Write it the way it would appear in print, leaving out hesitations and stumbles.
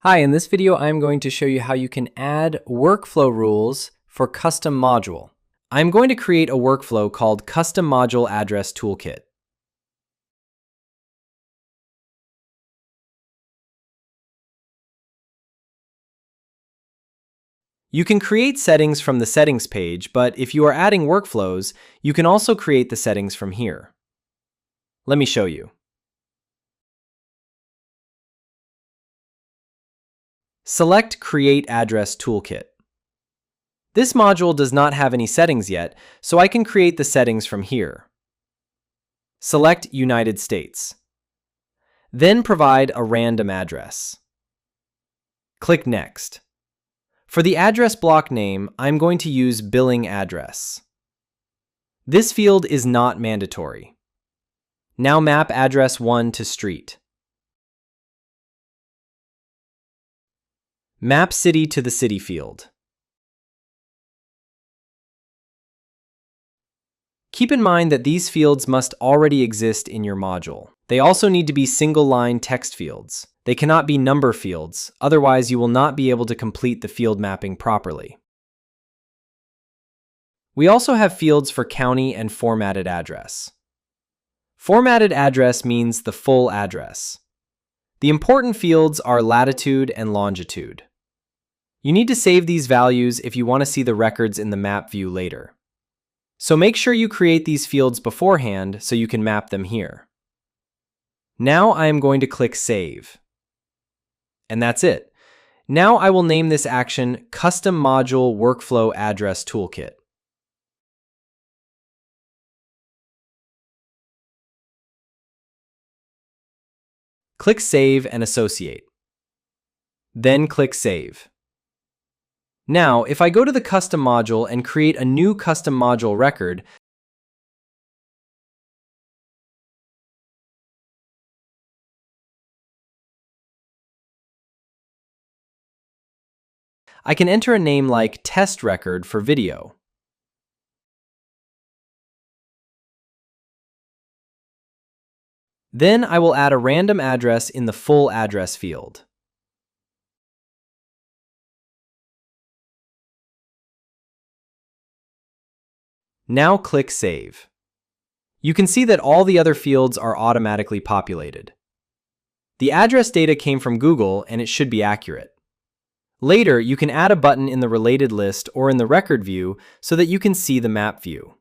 Hi, in this video, I'm going to show you how you can add workflow rules for custom module. I'm going to create a workflow called Custom Module Address Toolkit. You can create settings from the settings page, but if you are adding workflows, you can also create the settings from here. Let me show you. Select Create Address Toolkit. This module does not have any settings yet, so I can create the settings from here. Select United States. Then provide a random address. Click Next. For the address block name, I'm going to use billing address. This field is not mandatory. Now map address 1 to street. Map city to the city field. Keep in mind that these fields must already exist in your module. They also need to be single-line text fields. They cannot be number fields, otherwise you will not be able to complete the field mapping properly. We also have fields for county and formatted address. Formatted address means the full address. The important fields are latitude and longitude. You need to save these values if you want to see the records in the map view later. So make sure you create these fields beforehand so you can map them here. Now I am going to click Save. And that's it. Now I will name this action Custom Module Workflow Address Toolkit. Click Save and Associate. Then click Save. Now, if I go to the custom module and create a new custom module record, I can enter a name like test record for video. Then I will add a random address in the full address field. Now click Save. You can see that all the other fields are automatically populated. The address data came from Google and it should be accurate. Later, you can add a button in the related list or in the record view so that you can see the map view.